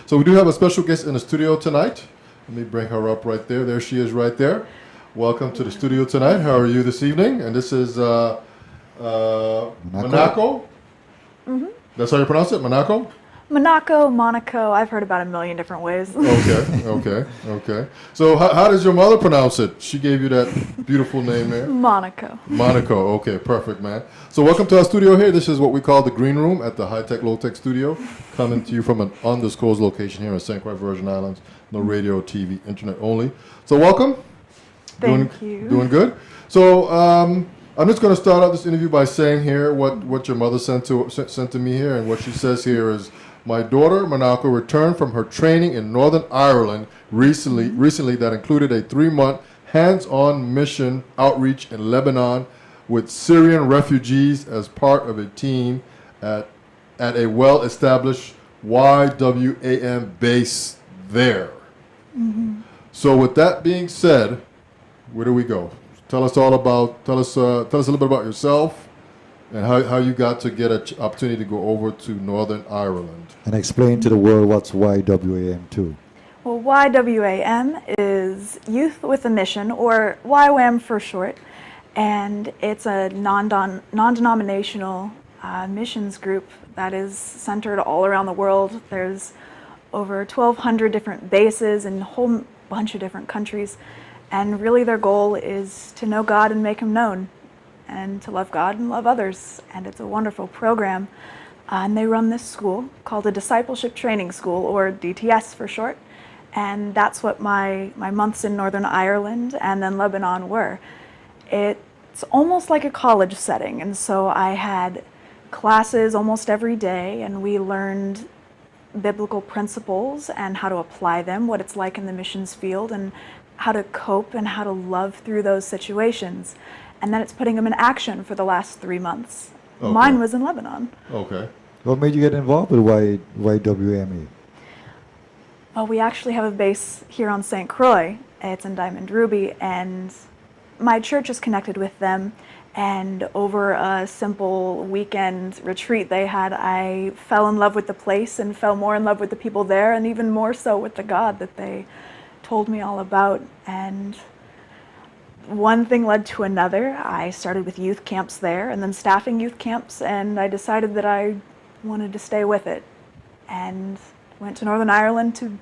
So we do have a special guest in the studio tonight. Let me bring her up right there. There she is right there. Welcome to the studio tonight. How are you this evening? And this is Manaco. Mm-hmm. That's how you pronounce it? Manaco? Monaco. I've heard about a million different ways. Okay. So how does your mother pronounce it? She gave you that beautiful name there. Monaco. Okay, perfect, man. So welcome to our studio here. This is what we call the Green Room at the High Tech Low Tech Studio, coming to you from an undisclosed location here in St. Croix, Virgin Islands. No radio, TV, internet only. So welcome. Thank you. Doing good. So I'm just going to start out this interview by saying here what your mother sent to me here, and what she says here is, my daughter, Manaco, returned from her training in Northern Ireland recently that included a 3-month hands-on mission outreach in Lebanon with Syrian refugees as part of a team at a well-established YWAM base there. Mm-hmm. So with that being said, where do we go? Tell us a little bit about yourself and how you got to get an opportunity to go over to Northern Ireland. And explain to the world what's YWAM too. Well, YWAM is Youth with a Mission, or YWAM for short, and it's a non-denominational missions group that is centered all around the world. There's over 1,200 different bases in a whole bunch of different countries, and really their goal is to know God and make Him known, and to love God and love others. And it's a wonderful program. And they run this school called a Discipleship Training School, or DTS for short. And that's what my months in Northern Ireland and then Lebanon were. It's almost like a college setting. And so I had classes almost every day, and we learned biblical principles and how to apply them, what it's like in the missions field, and how to cope and how to love through those situations. And then it's putting them in action for the last 3 months. Okay. Mine was in Lebanon. Okay. What made you get involved with YWAM? Well, we actually have a base here on St. Croix. It's in Diamond Ruby, and my church is connected with them. And over a simple weekend retreat they had, I fell in love with the place and fell more in love with the people there, and even more so with the God that they told me all about. And one thing led to another. I started with youth camps there and then staffing youth camps, and I decided that I wanted to stay with it and went to Northern Ireland to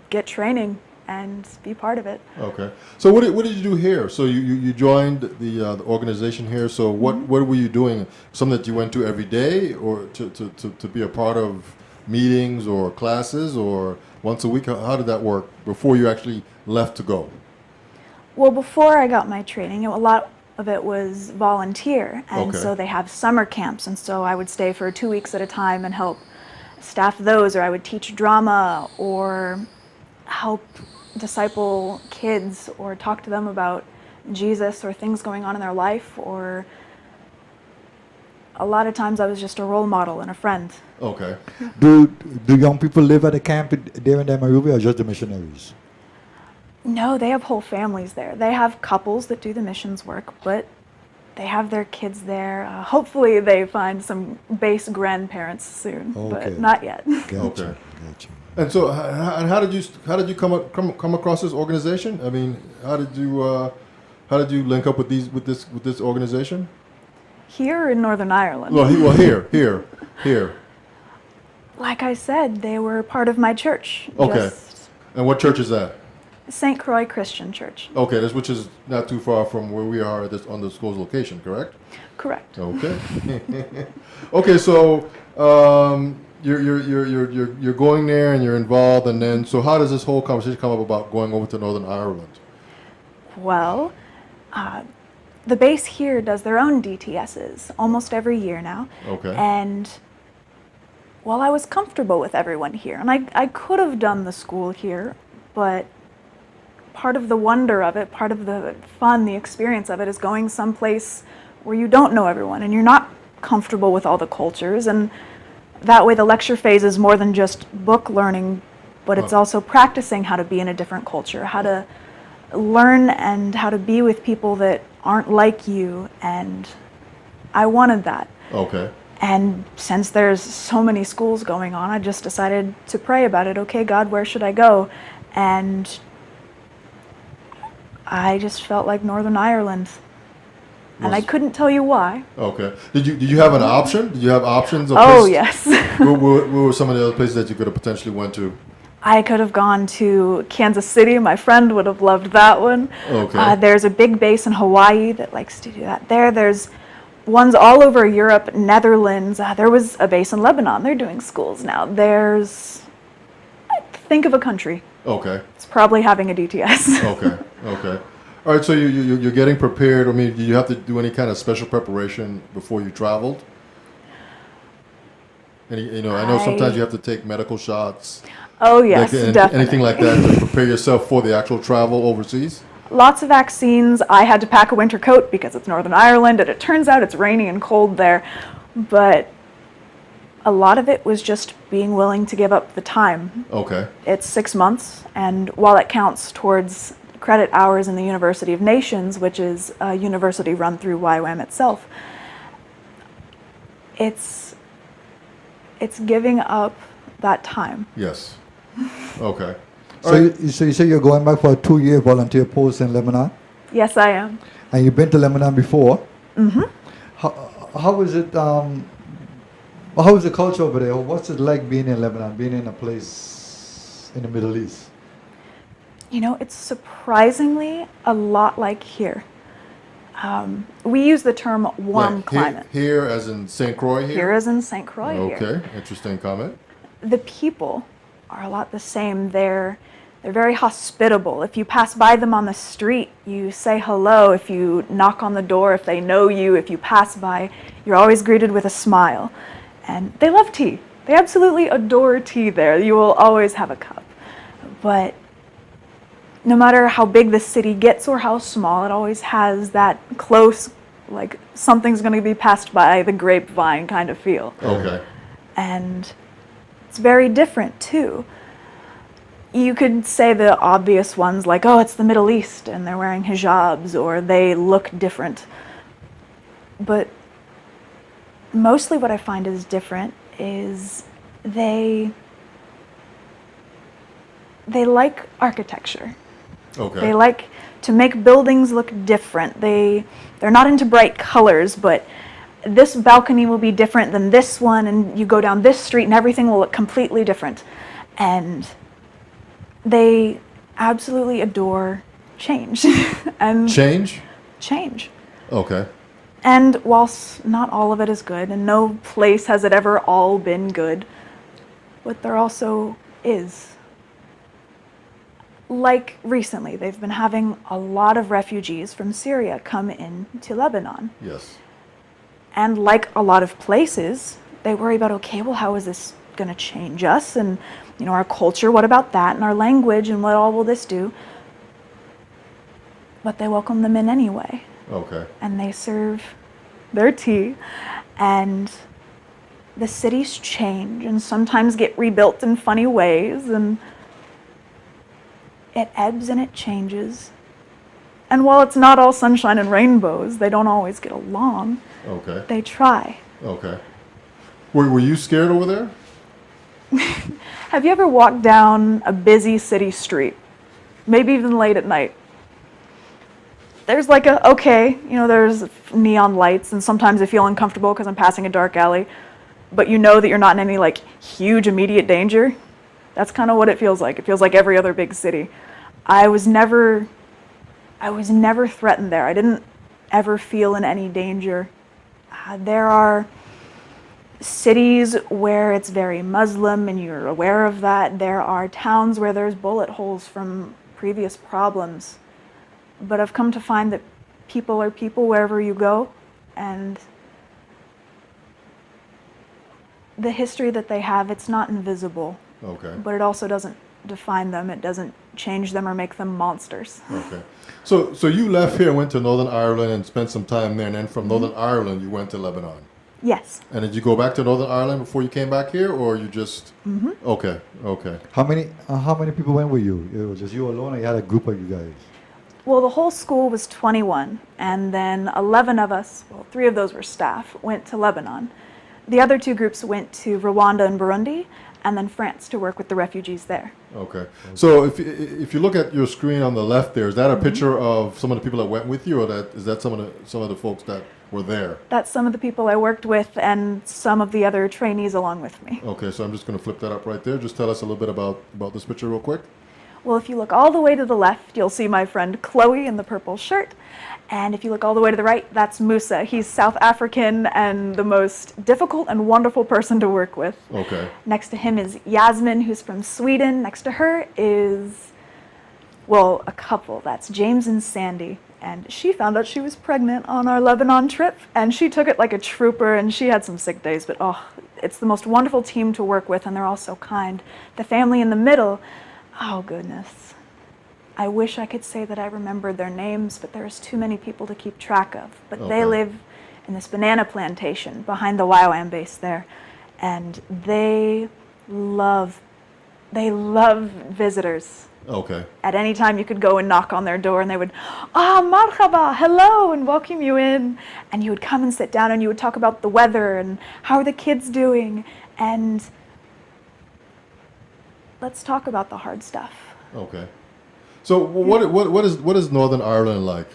get training and be part of it. Okay. So what did you do here? So you joined the organization here. So what were you doing? Something that you went to every day, or to be a part of meetings or classes, or once a week? How did that work before you actually left to go? Well, before I got my training, a lot of it was volunteer, and Okay. so they have summer camps, and so I would stay for 2 weeks at a time and help staff those, or I would teach drama, or help disciple kids, or talk to them about Jesus or things going on in their life, or a lot of times I was just a role model and a friend. Okay. Do young people live at the camp there in Damarubi, or just the missionaries? No, they have whole families there. They have couples that do the missions work, but they have their kids there. Hopefully they find some base grandparents soon, but not yet. Gotcha. And so, how did you come across this organization? I mean, how did you link up with this organization? Here in Northern Ireland. Well, here. Like I said, they were part of my church. Okay. And what church is that? St. Croix Christian Church. Okay, which is not too far from where we are at this undisclosed location, correct? Correct. Okay. Okay, so you're going there and you're involved, and then so how does this whole conversation come up about going over to Northern Ireland? Well, the base here does their own DTSs almost every year now. Okay. And well, I was comfortable with everyone here, and I could have done the school here, but part of the wonder of it, part of the fun, the experience of it, is going someplace where you don't know everyone and you're not comfortable with all the cultures. And that way the lecture phase is more than just book learning, but it's also practicing how to be in a different culture, how to learn and how to be with people that aren't like you. And I wanted that. Okay. And since there's so many schools going on, I just decided to pray about it. Okay, God, where should I go? And I just felt like Northern Ireland. And I couldn't tell you why. Okay. Did you have an option? Did you have options? Of Oh, places? yes. What were some of the other places that you could have potentially went to? I could have gone to Kansas City. My friend would have loved that one. Okay. There's a big base in Hawaii that likes to do that there. There's ones all over Europe, Netherlands. There was a base in Lebanon. They're doing schools now. Think of a country. Okay. It's probably having a DTS. Okay. Okay. All right. So you're getting prepared. I mean, did you have to do any kind of special preparation before you traveled? I know sometimes you have to take medical shots. Oh, yes, definitely. Anything like that to prepare yourself for the actual travel overseas? Lots of vaccines. I had to pack a winter coat because it's Northern Ireland, and it turns out it's rainy and cold there. But a lot of it was just being willing to give up the time. Okay. It's 6 months, and while it counts towards credit hours in the University of Nations, which is a university run through YWAM itself, it's giving up that time. Yes. Okay. So, you say you're going back for a 2-year volunteer post in Lebanon, Yes, I am. and you've been to Lebanon before. Mm-hmm. How is it? How is the culture over there? What's it like being in Lebanon, being in a place in the Middle East? It's surprisingly a lot like here. We use the term warm climate. Here as in St. Croix here? Here as in St. Croix here. Okay. Interesting comment. The people are a lot the same. They're very hospitable. If you pass by them on the street, you say hello. If you knock on the door, if they know you, if you pass by, you're always greeted with a smile. And they love tea. They absolutely adore tea there. You will always have a cup. But no matter how big the city gets or how small, it always has that close, like something's going to be passed by the grapevine kind of feel. Okay. And it's very different too. You could say the obvious ones like, oh, it's the Middle East and they're wearing hijabs or they look different. But mostly what I find is different is they like architecture. Okay. They like to make buildings look different. They're not into bright colors, but this balcony will be different than this one, and you go down this street and everything will look completely different. And they absolutely adore change. And Change? change. Okay. And whilst not all of it is good, and no place has it ever all been good, but there also is. Like recently, they've been having a lot of refugees from Syria come in to Lebanon. Yes. And like a lot of places, they worry about, okay, well, how is this going to change us? And, our culture, what about that? And our language, and what all will this do? But they welcome them in anyway. Okay. And they serve their tea. And the cities change and sometimes get rebuilt in funny ways. And it ebbs and it changes. And while it's not all sunshine and rainbows, they don't always get along. Okay. They try. Okay. Were you scared over there? Have you ever walked down a busy city street? Maybe even late at night. There's there's neon lights, and sometimes I feel uncomfortable because I'm passing a dark alley, but you know that you're not in any huge immediate danger. That's kind of what it feels like. It feels like every other big city. I was never threatened there. I didn't ever feel in any danger. There are cities where it's very Muslim and you're aware of that. There are towns where there's bullet holes from previous problems. But I've come to find that people are people wherever you go, and the history that they have, it's not invisible. Okay. But it also doesn't define them. It doesn't change them or make them monsters. Okay. So you left here, went to Northern Ireland and spent some time there, and then from Northern Ireland you went to Lebanon. Yes. And did you go back to Northern Ireland before you came back here, or you just? Mm-hmm. Okay. Okay. How many people went with you? It was just you alone, or you had a group of you guys? Well, the whole school was 21, and then 11 of us, 3 of those were staff, went to Lebanon. the other two groups went to Rwanda and Burundi, and then France to work with the refugees there. Okay. So if you look at your screen on the left there, is that a picture of some of the people that went with you, or is that some of the folks that were there? That's some of the people I worked with and some of the other trainees along with me. Okay, so I'm just going to flip that up right there. Just tell us a little bit about this picture real quick. Well, if you look all the way to the left, you'll see my friend Chloe in the purple shirt. And if you look all the way to the right, that's Musa. He's South African and the most difficult and wonderful person to work with. Okay. Next to him is Yasmin, who's from Sweden. Next to her is, well, a couple. That's James and Sandy. And she found out she was pregnant on our Lebanon trip, and she took it like a trooper, and she had some sick days, but it's the most wonderful team to work with, and they're all so kind. The family in the middle, oh goodness. I wish I could say that I remembered their names, but there's too many people to keep track of. But they live in this banana plantation behind the YWAM base there, and they love visitors. Okay. At any time you could go and knock on their door and they would, marhaba, hello, and welcome you in. And you would come and sit down and you would talk about the weather and how are the kids doing. And let's talk about the hard stuff. Okay. So what is Northern Ireland like?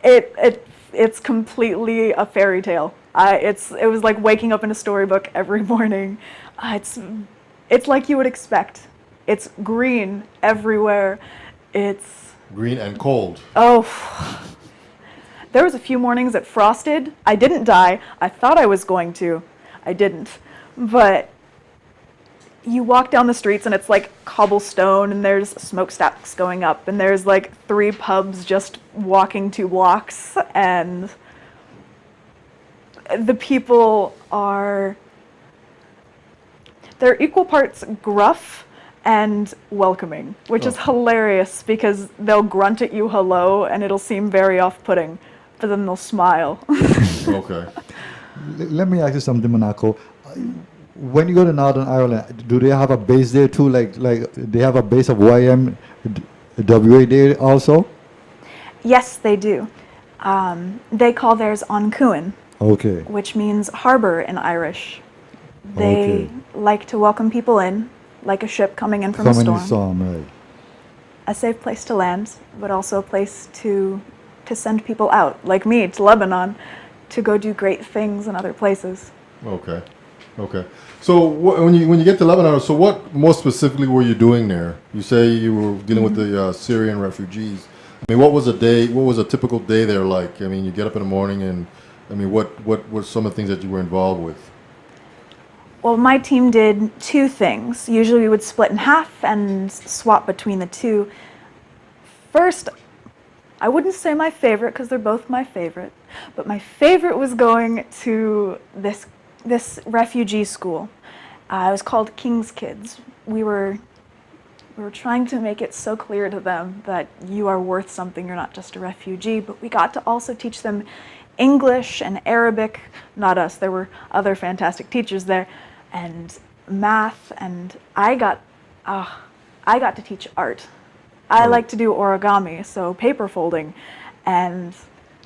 It's completely a fairy tale. It was like waking up in a storybook every morning. It's like you would expect. It's green everywhere. It's green and cold. Oh, there was a few mornings it frosted. I didn't die. I thought I was going to. I didn't. But you walk down the streets and it's like cobblestone and there's smokestacks going up and there's like 3 pubs just walking 2 blocks, and the people they're equal parts gruff and welcoming, which is hilarious because they'll grunt at you hello and it'll seem very off-putting, but then they'll smile. Okay. Let me ask you something, Manaco. When you go to Northern Ireland, do they have a base there too? Like they have a base of YMWA there also? Yes, they do. They call theirs Ancuin, Okay. which means harbor in Irish. They like to welcome people in, like a ship coming in from a storm. Right. A safe place to land, but also a place to send people out, like me, to Lebanon, to go do great things in other places. Okay. Okay. So when you get to Lebanon, so what more specifically were you doing there? You say you were dealing with the Syrian refugees. I mean, what was a typical day there like? I mean, you get up in the morning and, I mean, what were some of the things that you were involved with? Well, my team did 2 things. Usually we would split in half and swap between the 2. First, I wouldn't say my favorite because they're both my favorite, but my favorite was going to this refugee school. It was called King's Kids. We were trying to make it so clear to them that you are worth something, you're not just a refugee, but we got to also teach them English and Arabic. Not us, there were other fantastic teachers there, and math, and I got to teach art. I like to do origami, so paper folding, and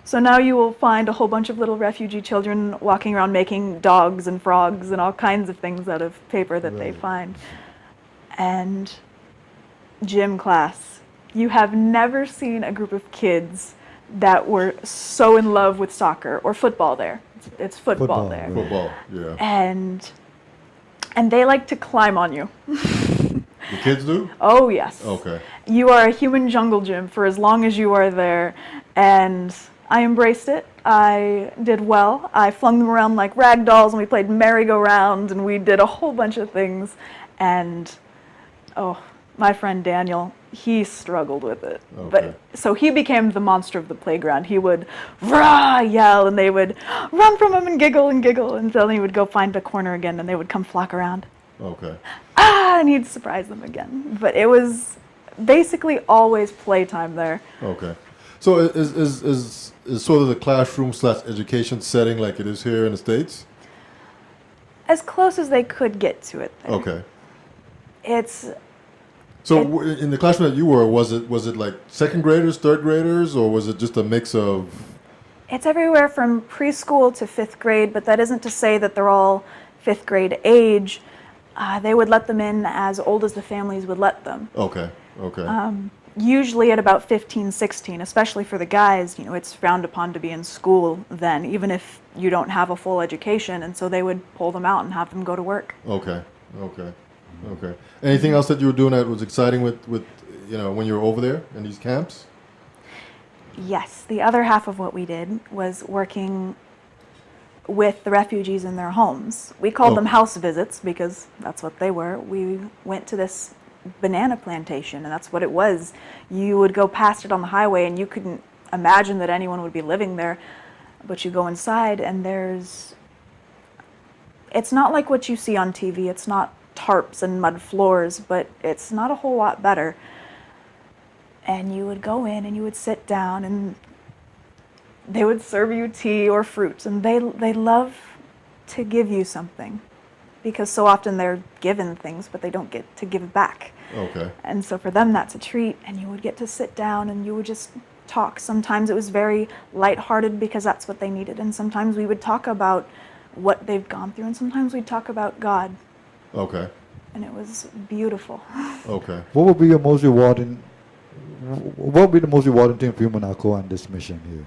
so now you will find a whole bunch of little refugee children walking around making dogs and frogs and all kinds of things out of paper that they find. And gym class. You have never seen a group of kids that were so in love with soccer or football there. It's football there. Football, yeah. And they like to climb on you. The kids do? Oh, yes. Okay. You are a human jungle gym for as long as you are there, and I embraced it. I did well. I flung them around like rag dolls, and we played merry-go-round, and we did a whole bunch of things. And, my friend Daniel, he struggled with it. Okay. But so he became the monster of the playground. He would rah, yell, and they would run from him and giggle, and then he would go find a corner again, and they would come flock around. Okay. And he'd surprise them again. But it was basically always playtime there. Okay. So is sort of the classroom / education setting like it is here in the States? As close as they could get to it there. Okay. So in the classroom that you were, was it like second graders, third graders, or was it just a mix of? It's everywhere from preschool to 5th grade, but that isn't to say that they're all 5th grade age. They would let them in as old as the families would let them. Okay. Okay. Usually at about 15, 16, especially for the guys, it's frowned upon to be in school then, even if you don't have a full education, and so they would pull them out and have them go to work. Okay. Okay. Okay. Anything else that you were doing that was exciting with when you were over there in these camps? Yes, the other half of what we did was working with the refugees in their homes. We called them house visits because that's what they were. We went to this banana plantation, and that's what it was. You would go past it on the highway and you couldn't imagine that anyone would be living there, but you go inside and it's not like what you see on TV. It's not tarps and mud floors, but it's not a whole lot better. And you would go in and you would sit down and they would serve you tea or fruits, and they love to give you something because so often they're given things but they don't get to give back. Okay. And so for them that's a treat, and you would get to sit down and you would just talk. Sometimes it was very lighthearted because that's what they needed, and sometimes we would talk about what they've gone through, and sometimes we'd talk about God. Okay. And it was beautiful. Okay. What would be your most rewarding? What would be the most rewarding thing for you, Manaco, on this mission here?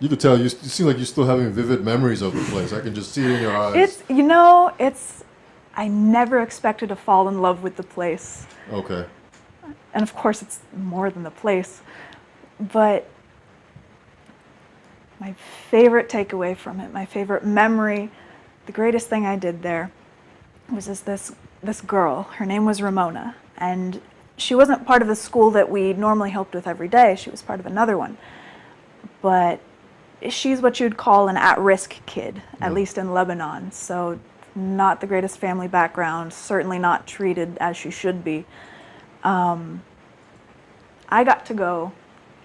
You could tell you seem like you're still having vivid memories of the place. I can just see it in your eyes. I never expected to fall in love with the place. Okay. And of course it's more than the place. But my favorite takeaway from it, my favorite memory, the greatest thing I did there was this girl. Her name was Ramona, and she wasn't part of the school that we normally helped with every day. She was part of another one. But she's what you'd call an at-risk kid, at least in Lebanon. So not the greatest family background, certainly not treated as she should be. I got to go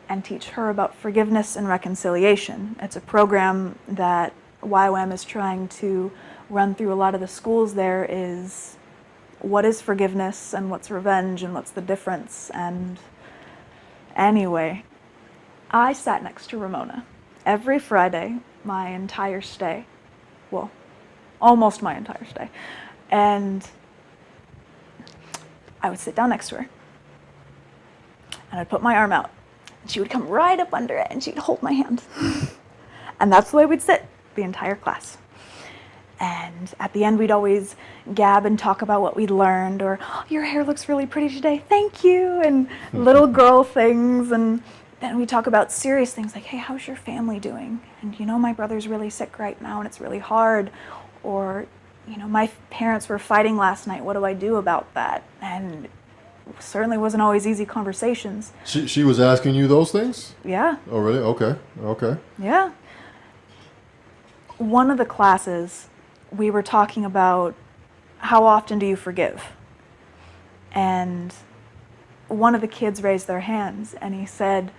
and teach her about forgiveness and reconciliation. It's a program that YWAM is trying to run through a lot of the schools there. Is what is forgiveness and what's revenge and what's the difference. And anyway, I sat next to Ramona every Friday my entire stay. Well, almost my entire stay. And I would sit down next to her and I'd put my arm out and she would come right up under it and she'd hold my hand. And that's the way we'd sit the entire class. And at the end we'd always gab and talk about what we'd learned, or oh, your hair looks really pretty today, thank you, and little girl things. And then we talk about serious things like, hey, how's your family doing? And my brother's really sick right now and it's really hard. Or, my parents were fighting last night, what do I do about that? And it certainly wasn't always easy conversations. She was asking you those things? Yeah. Oh, really? Okay. Okay. Yeah. One of the classes, we were talking about how often do you forgive? And one of the kids raised their hands and he said,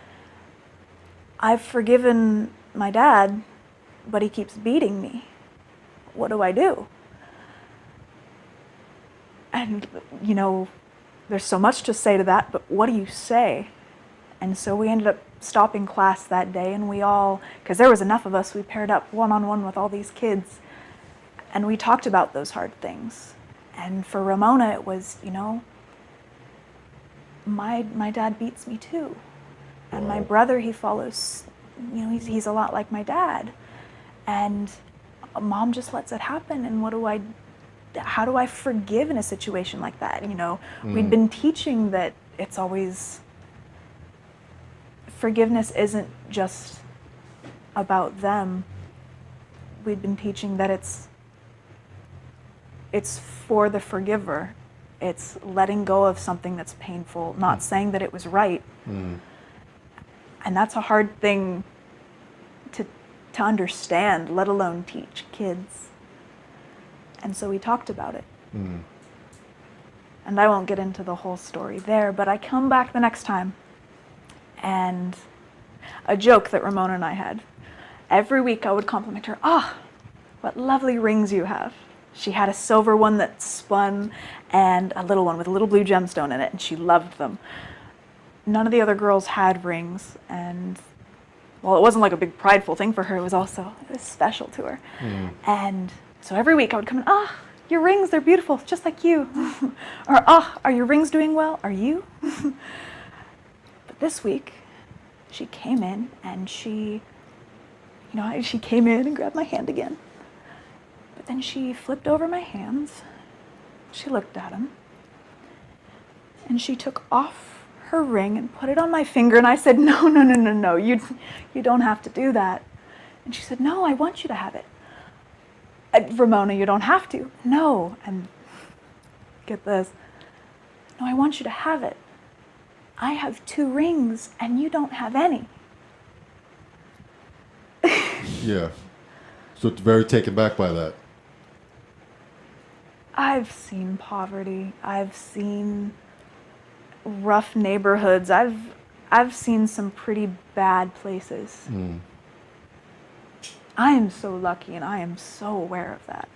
I've forgiven my dad, but he keeps beating me. What do I do? And, there's so much to say to that, but what do you say? And so we ended up stopping class that day, and we all, because there was enough of us, we paired up one-on-one with all these kids, and we talked about those hard things. And for Ramona, it was, my dad beats me too. And my brother, he follows, he's a lot like my dad. And mom just lets it happen, and how do I forgive in a situation like that? We'd been teaching that it's always, forgiveness isn't just about them. We'd been teaching that it's for the forgiver. It's letting go of something that's painful, not saying that it was right. And that's a hard thing to understand, let alone teach kids. And so we talked about it. And I won't get into the whole story there, but I come back the next time, and a joke that Ramona and I had. Every week I would compliment her, what lovely rings you have. She had a silver one that spun and a little one with a little blue gemstone in it, and she loved them. none of the other girls had rings, and well, it wasn't like a big prideful thing for her. It was special to her. And so every week I would come in, your rings, they're beautiful, just like you. Or, are your rings doing well? Are you? But this week, she came in and she came in and grabbed my hand again. But then she flipped over my hands. She looked at them. And she took off her ring and put it on my finger, and I said, no, you don't have to do that. And she said, no, I want you to have it. Ramona, you don't have to. No, and get this, no, I want you to have it. I have 2 rings and you don't have any. Yeah. So it's very taken back by that. I've seen poverty. I've seen rough neighborhoods. I've seen some pretty bad places. I am so lucky, and I am so aware of that.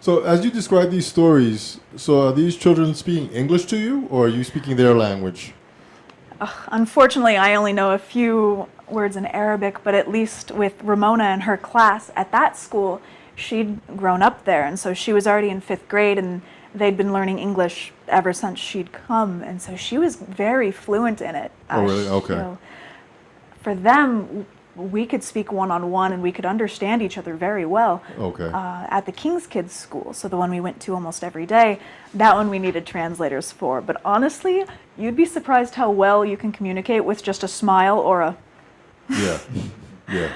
So as you describe these stories, so are these children speaking English to you, or are you speaking their language? Unfortunately, I only know a few words in Arabic, but at least with Ramona and her class at that school, she'd grown up there, and so she was already in 5th grade, and they'd been learning English ever since she'd come, and so she was very fluent in it. Oh, really? Okay. For them, we could speak one-on-one, and we could understand each other very well. Okay. At the King's Kids School, so the one we went to almost every day, that one we needed translators for. But honestly, you'd be surprised how well you can communicate with just a smile or a... Yeah, yeah.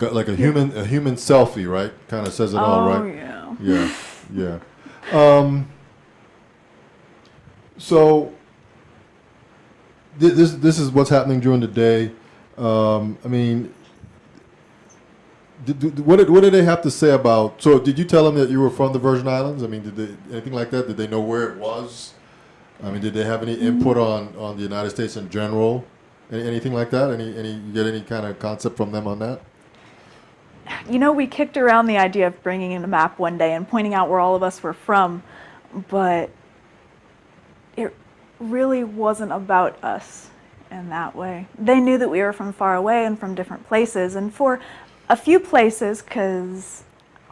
Like a human selfie, right? Kind of says it all, right? Oh, yeah. Yeah. So this is what's happening during the day. I mean, what did they have to say about? So did you tell them that you were from the Virgin Islands? I mean, did they anything like that? Did they know where it was? I mean, did they have any input on the United States in general? Anything like that? You get any kind of concept from them on that? We kicked around the idea of bringing in a map one day and pointing out where all of us were from, but it really wasn't about us in that way. They knew that we were from far away and from different places, and for a few places, because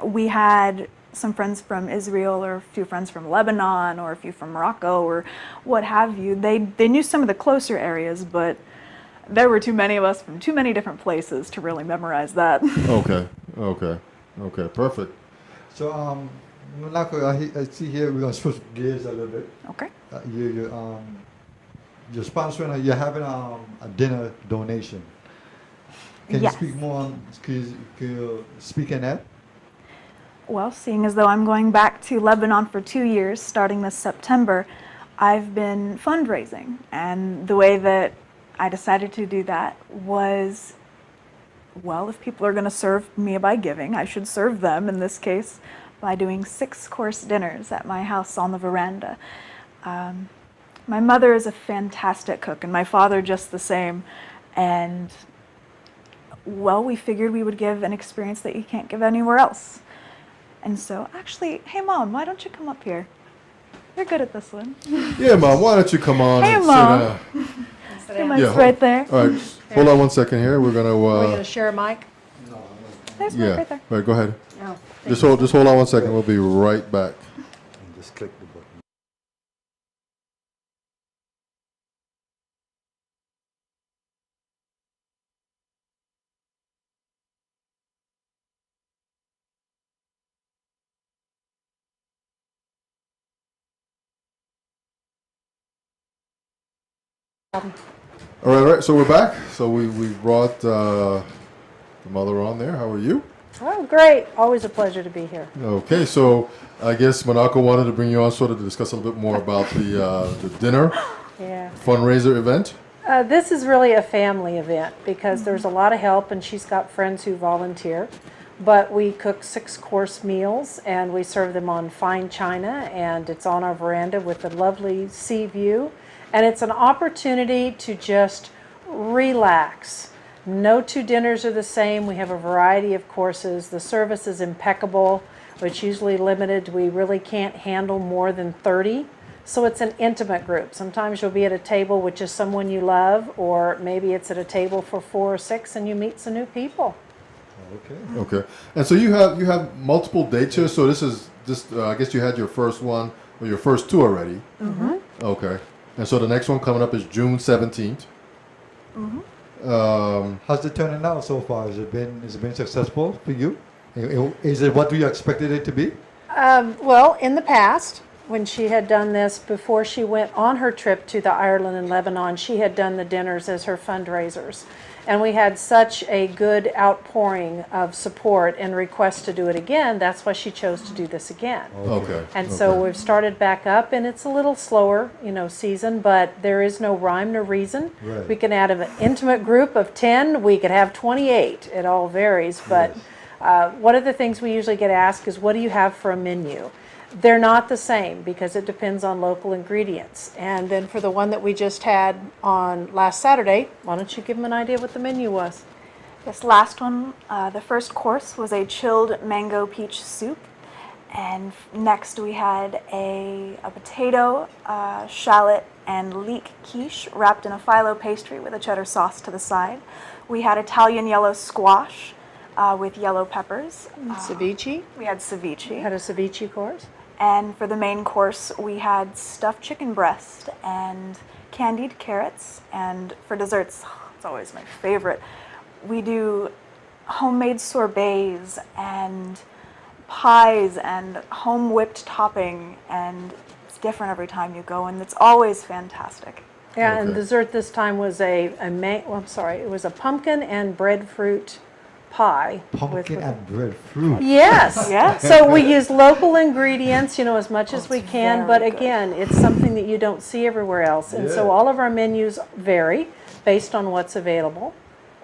we had some friends from Israel or a few friends from Lebanon or a few from Morocco or what have you, they knew some of the closer areas, but there were too many of us from too many different places to really memorize that. Okay, perfect. So, Manaco, I see here we're going to switch gears a little bit. Okay. You're sponsoring, you're having a dinner donation. Can Yes. you speak more on, can you speak in that? Well, seeing as though I'm going back to Lebanon for 2 years, starting this September, I've been fundraising. And the way that I decided to do that was, well, if people are going to serve me by giving, I should serve them, in this case, by doing 6-course dinners at my house on the veranda. My mother is a fantastic cook, and my father just the same. And, well, we figured we would give an experience that you can't give anywhere else. And so, actually, hey, Mom, why don't you come up here? You're good at this one. Yeah, Mom, why don't you come on Hey, and Mom. sit Your mic's right there. All right, hold on one second here. We're Are we going gonna. to share a mic? There's my Yeah. right there. All right, go ahead. No. Just hold on one second. We'll be right back. And just click the button. All right. So we're back. So we brought the mother on there. How are you? Oh, great. Always a pleasure to be here. Okay. So I guess Manaco wanted to bring you on sort of to discuss a little bit more about the dinner Yeah. fundraiser event. This is really a family event because there's a lot of help and she's got friends who volunteer. But we cook 6-course meals and we serve them on fine china, and it's on our veranda with a lovely sea view. And it's an opportunity to just relax. No 2 dinners are the same. We have a variety of courses. The service is impeccable. It's usually limited. We really can't handle more than 30 So it's an intimate group. Sometimes you'll be at a table with just someone you love, or maybe it's at a table for 4 or 6 and you meet some new people. Okay. Okay. And so you have multiple dates here. So this is just I guess you had your first one or your first two already. Mm-hmm. Okay. And so the next one coming up is June 17th. How's it turning out so far? Has it been successful for you? Is it what you expected it to be? Well, in the past, when she had done this, before she went on her trip to the Ireland and Lebanon, she had done the dinners as her fundraisers. And we had such a good outpouring of support and requests to do it again. That's why she chose to do this again. Okay. And so we've started back up, and it's a little slower, season, but there is no rhyme nor reason. Right. We can add an intimate group of 10, we could have 28. It all varies, but one of the things we usually get asked is, what do you have for a menu? They're not the same because it depends on local ingredients. And then for the one that we just had on last Saturday, why don't you give them an idea what the menu was? This last one, the first course was a chilled mango peach soup. And next we had a potato, shallot, and leek quiche wrapped in a phyllo pastry with a cheddar sauce to the side. We had Italian yellow squash with yellow peppers. Ceviche. We had ceviche. Had a ceviche course. And for the main course, we had stuffed chicken breast and candied carrots. And for desserts, it's always my favorite, we do homemade sorbets and pies and home whipped topping, and it's different every time you go, and it's always fantastic. Yeah, and Okay. dessert this time was it was a pumpkin and breadfruit pie. Pumpkin and breadfruit. Yes. Yeah. So we use local ingredients, as much as we can, but very good. again, it's something that you don't see everywhere else. And so Yeah. all of our menus vary based on what's available.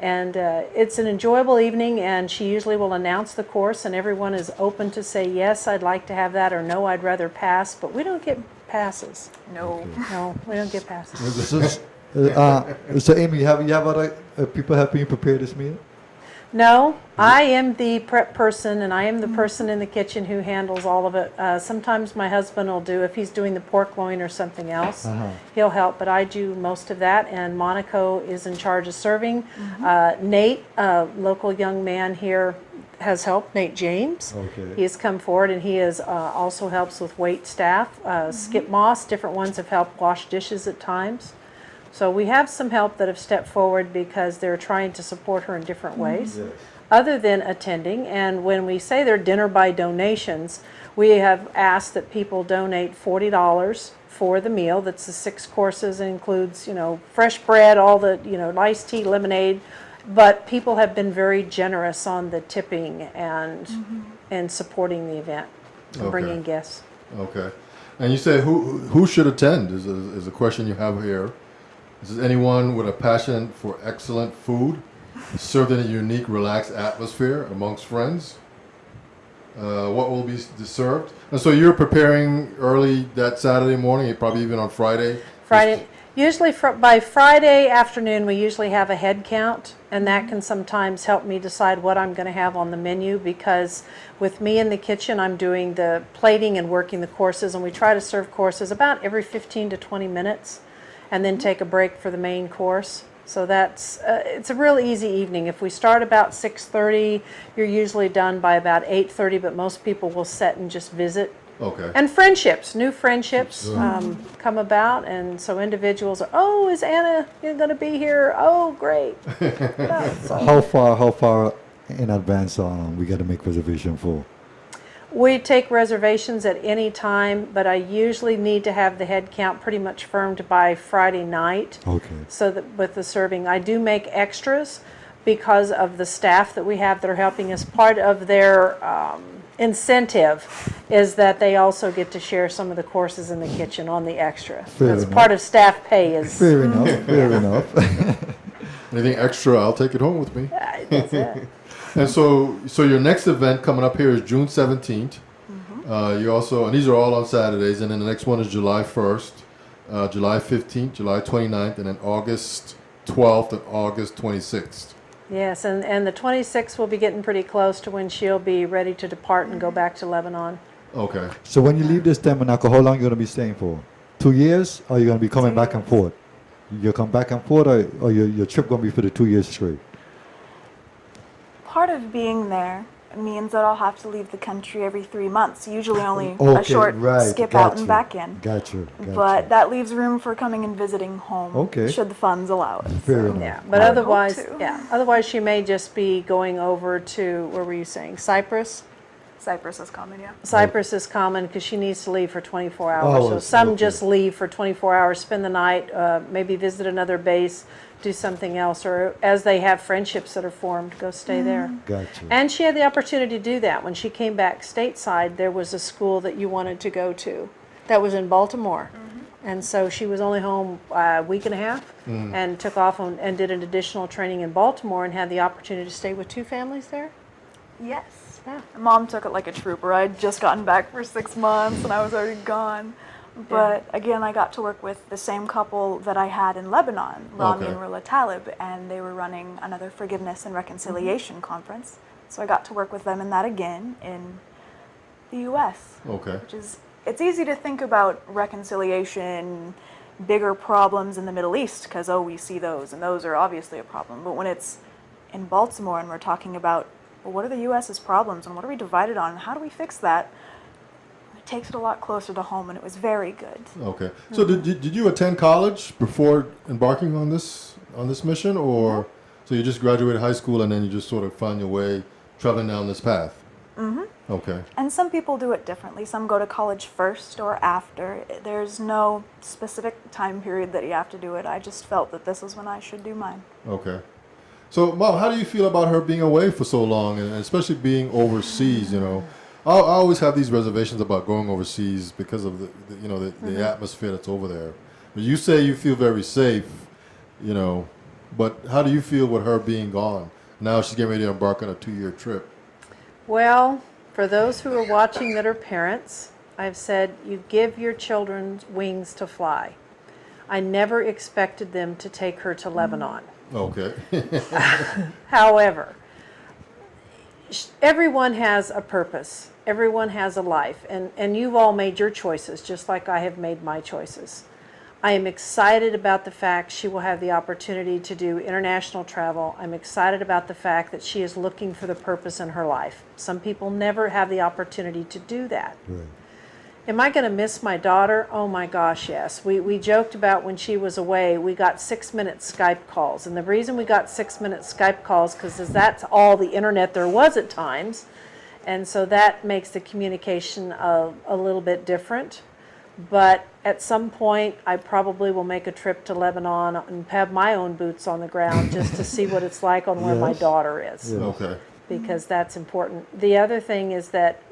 And it's an enjoyable evening, and she usually will announce the course, and everyone is open to say, yes, I'd like to have that, or no, I'd rather pass, but we don't get passes. No. No, we don't get passes. So Amy, you have other people helping you prepare this meal? No, I am the prep person, and I am the person in the kitchen who handles all of it. Sometimes my husband will do, if he's doing the pork loin or something else, he'll help, but I do most of that, and Monaco is in charge of serving. Nate, a local young man here, has helped, Nate James. Okay. He has come forward, and he is also helps with wait staff. Skip Moss, different ones have helped wash dishes at times. So we have some help that have stepped forward because they're trying to support her in different ways, Yes. other than attending. And when we say they're dinner by donations, we have asked that people donate $40 for the meal. That's the 6 courses. It includes, fresh bread, all the, iced tea, lemonade. But people have been very generous on the tipping and supporting the event and Okay. bringing guests. Okay. And you say who should attend is a question you have here. This is anyone with a passion for excellent food, served in a unique, relaxed atmosphere amongst friends. What will be served? And so you're preparing early that Saturday morning, probably even on Friday. Usually by Friday afternoon, we usually have a head count, and that can sometimes help me decide what I'm going to have on the menu, because with me in the kitchen, I'm doing the plating and working the courses, and we try to serve courses about every 15 to 20 minutes and then take a break for the main course. So that's it's a real easy evening. If we start about 6:30, you're usually done by about 8:30, but most people will sit and just visit. Okay. And new friendships come about, and so individuals are, oh, is Anna going to be here? Oh, great. How far in advance we got to make reservation for? We take reservations at any time, but I usually need to have the head count pretty much firmed by Friday night. Okay. So that with the serving, I do make extras because of the staff that we have that are helping us. Part of their incentive is that they also get to share some of the courses in the kitchen on the extra. Fair That's enough. part of staff pay is. Fair enough. Fair enough. Anything extra, I'll take it home with me. That's it. And so your next event coming up here is June 17th. You also, and these are all on Saturdays, and then the next one is July 1st, July 15th, July 29th, and then August 12th and August 26th. Yes, and the 26th will be getting pretty close to when she'll be ready to depart and go back to Lebanon. Okay. So when you leave this time, Manaco, how long are you going to be staying for? 2 years, or you're gonna be coming 2 back and years. forth? You come back and forth, or your trip gonna be for the 2 years straight? Part of being there means that I'll have to leave the country every 3 months, usually only a Okay, short right, skip out gotcha. and back in. Gotcha. But that leaves room for coming and visiting home, Okay. should the funds allow it. Fair So, enough. Yeah, but I would hope otherwise, to. yeah, otherwise she may just be going over to, where were you saying, Cyprus? Cyprus is common, yeah. Cyprus is common because she needs to leave for 24 hours. Oh, So some okay. just leave for 24 hours, spend the night, maybe visit another base, do something else, or as they have friendships that are formed, go stay there. Gotcha. And she had the opportunity to do that. When she came back stateside, there was a school that you wanted to go to that was in Baltimore. And so she was only home a week and a half and took off and did an additional training in Baltimore and had the opportunity to stay with 2 families there. Yes. Yeah. Mom took it like a trooper. I'd just gotten back for 6 months and I was already gone. But again, I got to work with the same couple that I had in Lebanon, Rami Okay. and Rula Talib, and they were running another forgiveness and reconciliation conference. So I got to work with them in that again in the U.S. Okay. Which is, it's easy to think about reconciliation, bigger problems in the Middle East, because, oh, we see those, and those are obviously a problem. But when it's in Baltimore and we're talking about, well, what are the U.S.'s problems, and what are we divided on, and how do we fix that? It takes it a lot closer to home, and it was very good. Okay. So did you attend college before embarking on this mission, or so you just graduated high school and then you just sort of found your way traveling down this path? Mm-hmm. Okay. And some people do it differently. Some go to college first or after. There's no specific time period that you have to do it. I just felt that this was when I should do mine. Okay. So, Mom, how do you feel about her being away for so long, and especially being overseas? You know, I always have these reservations about going overseas because of the atmosphere that's over there. But you say you feel very safe, you know. But how do you feel with her being gone? Now she's getting ready to embark on a 2-year trip. Well, for those who are watching that are parents, I've said you give your children wings to fly. I never expected them to take her to Lebanon. Okay. However, everyone has a purpose. Everyone has a life. And you've all made your choices, just like I have made my choices. I am excited about the fact she will have the opportunity to do international travel. I'm excited about the fact that she is looking for the purpose in her life. Some people never have the opportunity to do that. Right. Am I going to miss my daughter? Oh my gosh, yes. We joked about when she was away, we got 6-minute Skype calls. And the reason we got 6-minute Skype calls because that's all the internet there was at times. And so that makes the communication a little bit different. But at some point, I probably will make a trip to Lebanon and have my own boots on the ground just to see what it's like on where my Yes. daughter is. Yeah. Okay. Because that's important. The other thing is that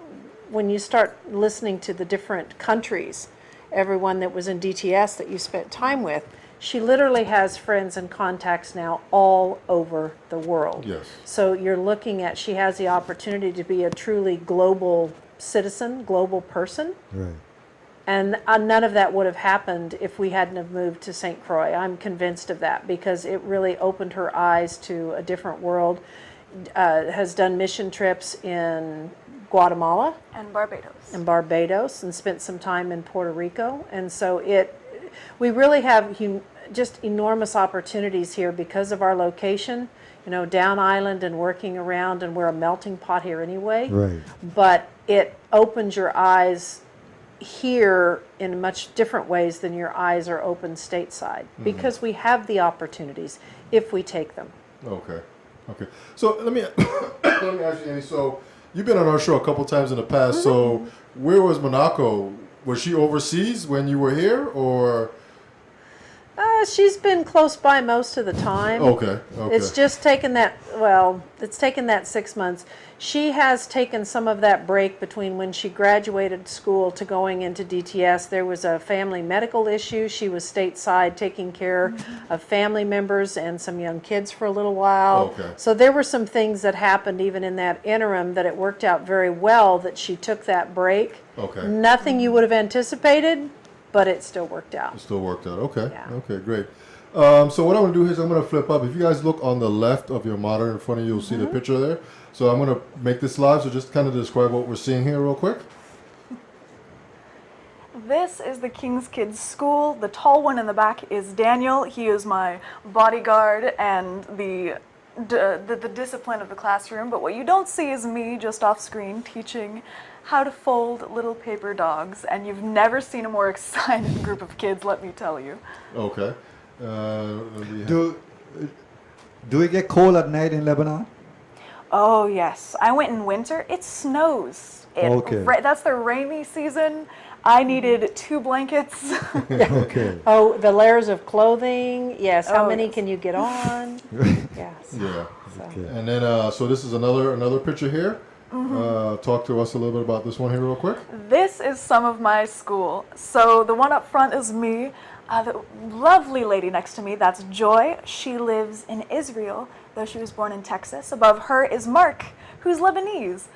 when you start listening to the different countries, everyone that was in DTS that you spent time with, she literally has friends and contacts now all over the world. Yes. So you're looking at, she has the opportunity to be a truly global citizen, global person. Right. And none of that would have happened if we hadn't have moved to St. Croix. I'm convinced of that because it really opened her eyes to a different world. Has done mission trips in Guatemala And Barbados. and Barbados and spent some time in Puerto Rico. And so we really have just enormous opportunities here because of our location, you know, down island and working around, and we're a melting pot here anyway. Right. But it opens your eyes here in much different ways than your eyes are open stateside because we have the opportunities if we take them. Okay. Okay. So let me let me ask you, Amy. So you've been on our show a couple times in the past. So where was Manaco? Was she overseas when you were here, or? She's been close by most of the time. Okay. Okay. It's just taken that, well, it's taken that 6 months. She has taken some of that break between when she graduated school to going into DTS. There was a family medical issue. She was stateside taking care of family members and some young kids for a little while. Okay. So there were some things that happened even in that interim that it worked out very well that she took that break. Okay. Nothing you would have anticipated, but it still worked out. It still worked out. Okay. Yeah. Okay. Great. So what I'm gonna do is I'm gonna flip up. If you guys look on the left of your monitor in front of you, you'll see the picture there. So I'm gonna make this live. So just kind of describe what we're seeing here real quick. This is the King's Kids School. The tall one in the back is Daniel. He is my bodyguard and the discipline of the classroom. But what you don't see is me just off screen teaching how to fold little paper dogs. And you've never seen a more excited group of kids, let me tell you. Okay. Do it get cold at night in Lebanon? Oh, yes. I went in winter. It snows. Okay. That's the rainy season. I needed 2 blankets. Okay. Oh, the layers of clothing. Yes. How Oh, many yes. can you get on? Yes. Yeah. So. Okay. And then, so this is another picture here. Talk to us a little bit about this one here real quick. This is some of my school. So the one up front is me. The lovely lady next to me, that's Joy. She lives in Israel, though she was born in Texas. Above her is Mark, who's Lebanese.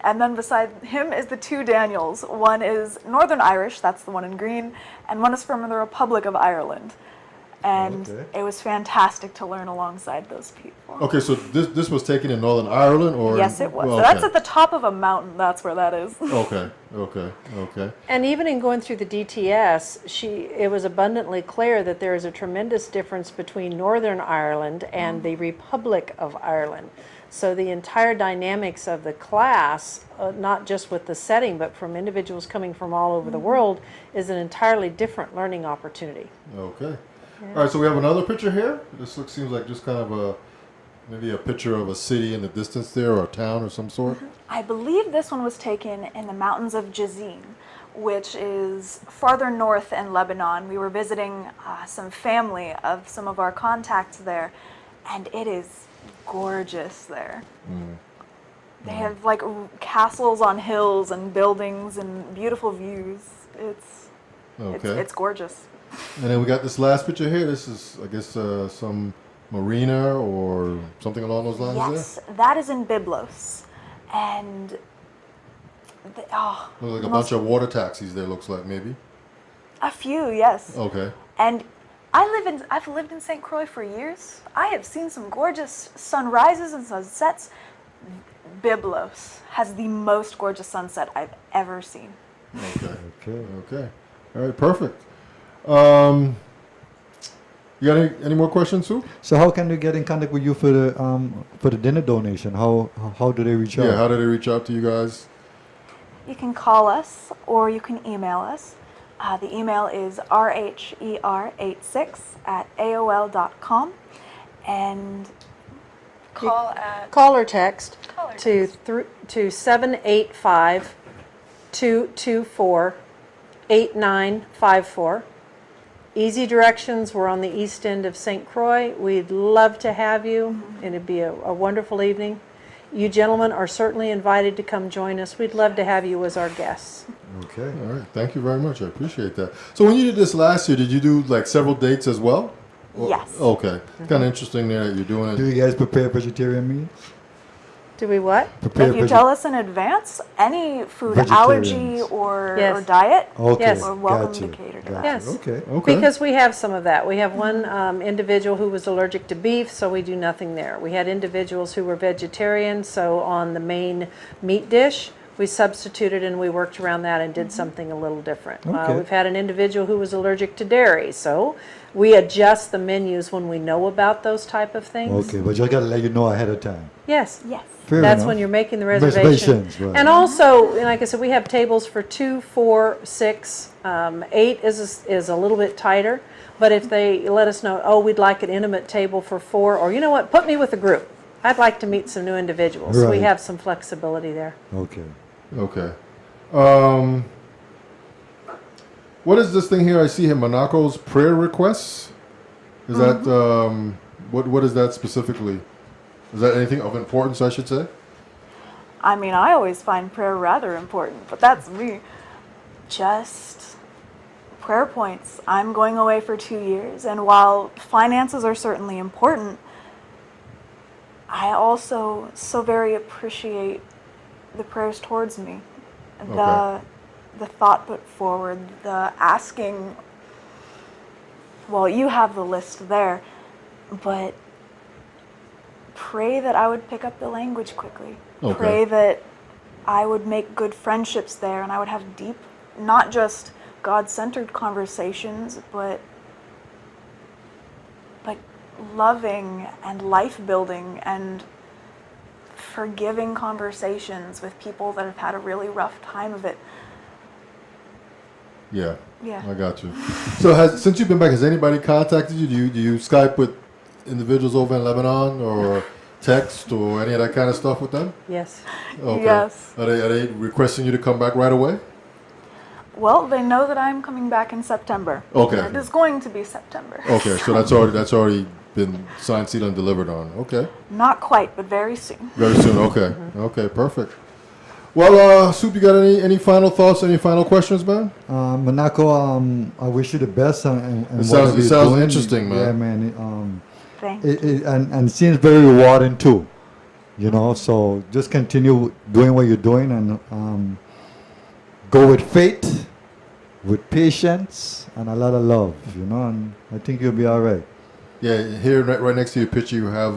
And then beside him is the 2 Daniels. One is Northern Irish, that's the one in green, and one is from the Republic of Ireland. And Okay. it was fantastic to learn alongside those people. Okay, so this was taken in Northern Ireland, or Yes, it was. Well, So that's okay. at the top of a mountain. That's where that is. Okay. And even in going through the DTS, it was abundantly clear that there is a tremendous difference between Northern Ireland and the Republic of Ireland. So the entire dynamics of the class, not just with the setting, but from individuals coming from all over the world, is an entirely different learning opportunity. Okay. All right, so we have another picture here. This seems like just kind of maybe a picture of a city in the distance there, or a town of some sort. I believe this one was taken in the mountains of Jazin, which is farther north in Lebanon. We were visiting some family of some of our contacts there, and it is gorgeous there. They have like castles on hills and buildings and beautiful views. It's gorgeous. And then we got this last picture here. This is, I guess, some marina or something along those lines. Yes, that is in Byblos, and Looks like a bunch of water taxis there. Looks like maybe. a few, yes. Okay. And I've lived in St. Croix for years. I have seen some gorgeous sunrises and sunsets. Byblos has the most gorgeous sunset I've ever seen. Okay. All right. Perfect. You got any more questions, Sue? So how can they get in contact with you for the dinner donation? How do they reach out? Yeah. How did they reach out to you guys? You can call us or you can email us. The email is rher86@aol.com, and call at Call or text Call or to 785-224-8954. Easy directions. We're on the east end of St. Croix. We'd love to have you, and it'd be a wonderful evening. You gentlemen are certainly invited to come join us. We'd love to have you as our guests. Okay. All right. Thank you very much. I appreciate that. So when you did this last year, did you do like several dates as well? Yes. Okay. Kind of interesting there that you're doing Do it. you guys prepare vegetarian meals? Do we what? Prepare If you tell us in advance, any food allergy Vegetarians. or Yes. diet, Okay. Yes. we're welcome Gotcha. to cater to that. Yes. Okay. Okay. Because we have some of that. We have one individual who was allergic to beef, so we do nothing there. We had individuals who were vegetarian, so on the main meat dish, we substituted and we worked around that and did something a little different. Okay. We've had an individual who was allergic to dairy, so we adjust the menus when we know about those type of things. Okay, but just gotta let you know ahead of time. Yes. Yes. Fair That's enough. when you're making the reservation. Reservations, right. And also, like I said, we have tables for 2, 4, 6. 8 is a little bit tighter. But if they let us know, oh, we'd like an intimate table for 4, or you know what, put me with a group. I'd like to meet some new individuals. We Right. have some flexibility there. Okay. Okay. What is this thing here? I see here, Manaco's prayer requests. Is that what is that specifically? Is that anything of importance, I should say? I mean, I always find prayer rather important, but that's me. Just prayer points. I'm going away for 2 years, and while finances are certainly important, I also so very appreciate the prayers towards me. Okay. The thought put forward, the asking. Well, you have the list there, but pray that I would pick up the language quickly. Okay. Pray that I would make good friendships there and I would have deep not just God-centered conversations, but loving and life-building and forgiving conversations with people that have had a really rough time of it. Yeah. Yeah. I got you. So since you've been back, has anybody contacted you? Do you Skype with individuals over in Lebanon or text or any of that kind of stuff with them? Yes. Okay. Yes. Are they requesting you to come back right away? Well, they know that I'm coming back in September. Okay. It is going to be September. Okay, so that's already been signed, sealed, and delivered on. Okay. Not quite, but very soon. Very soon. Okay. Okay. Perfect. Well, Soup, you got any final thoughts? Any final questions, man? Manaco, I wish you the best. And It sounds whatever you're doing. interesting, man. Yeah, man. Thanks. And it seems very rewarding too. You know, so just continue doing what you're doing and go with faith, with patience, and a lot of love. You know, and I think you'll be all right. Yeah. Here, right next to your picture, you have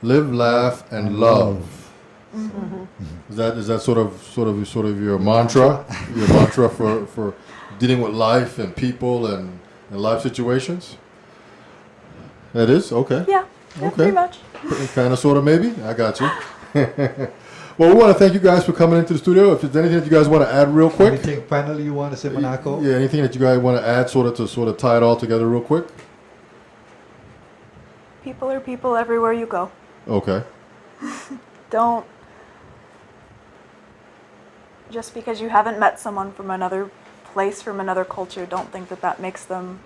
live, laugh, and love. Is that sort of your mantra? Your mantra for dealing with life and people and life situations? That is? Okay. Yeah, Okay. pretty much. Kind of, sort of, maybe? I got you. Well, we want to thank you guys for coming into the studio. If there's anything that you guys want to add real quick. Anything finally you want to say, Manaco? Yeah, anything that you guys want to add to tie it all together real quick? People are people everywhere you go. Okay. Don't, just because you haven't met someone from another place, from another culture, don't think that that makes them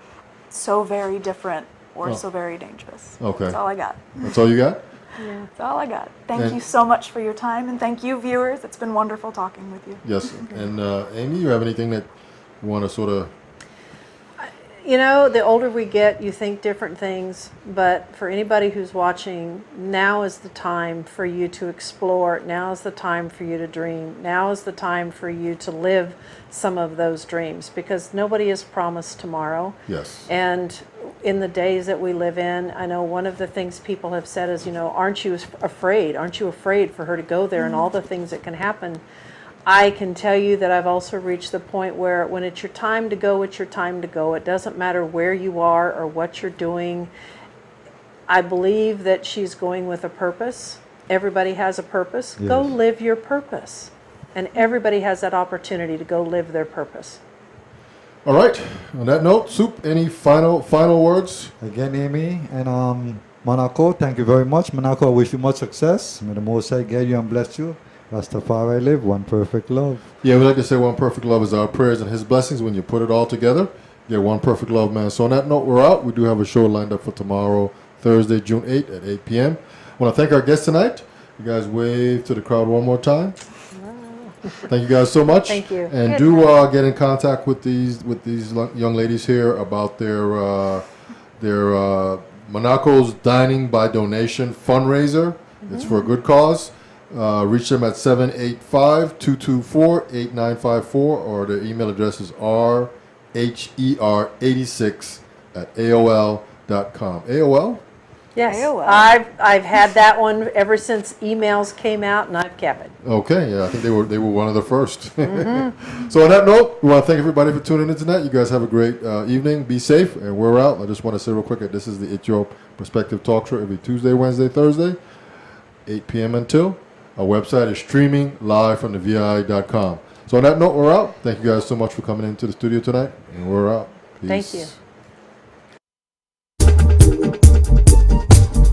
so very different or so very dangerous. Okay. That's all I got. That's all you got? That's all I got. Thank And- you so much for your time, and thank you, viewers. It's been wonderful talking with you. Yes. And Amy, you have anything that you want to sort of... You know, the older we get, you think different things, but for anybody who's watching, now is the time for you to explore. Now is the time for you to dream. Now is the time for you to live some of those dreams, because nobody is promised tomorrow. Yes. And in the days that we live in, I know one of the things people have said is, you know, aren't you afraid? Aren't you afraid for her to go there and all the things that can happen? I can tell you that I've also reached the point where when it's your time to go, it's your time to go. It doesn't matter where you are or what you're doing. I believe that she's going with a purpose. Everybody has a purpose. Yes. Go live your purpose. And everybody has that opportunity to go live their purpose. All right. On that note, Soup, any final words? Again, Amy and Manaco, thank you very much. Manaco, I wish you much success. May the Most High guide you and bless you. Rastafari live, one perfect love. Yeah, we like to say one perfect love is our prayers and his blessings. When you put it all together, you get one perfect love, man. So on that note, we're out. We do have a show lined up for tomorrow, Thursday, June 8th at 8 p.m. I want to thank our guests tonight. You guys wave to the crowd one more time. Thank you guys so much. Thank you. And do get in contact with these young ladies here about their Manaco's Dining by Donation fundraiser. It's for a good cause. Reach them at 785-224-8954, or their email address is rher86@aol.com. AOL? Yes, AOL. I've had that one ever since emails came out, and I've kept it. Okay, yeah, I think they were one of the first. So on that note, we want to thank everybody for tuning in tonight. You guys have a great evening. Be safe, and we're out. I just want to say real quick that this is the It's Your Perspective Talk Show every Tuesday, Wednesday, Thursday, 8 p.m. until. Our website is streaming live from the VI.com. So on that note, we're out. Thank you guys so much for coming into the studio tonight, and we're out. Peace. Thank you.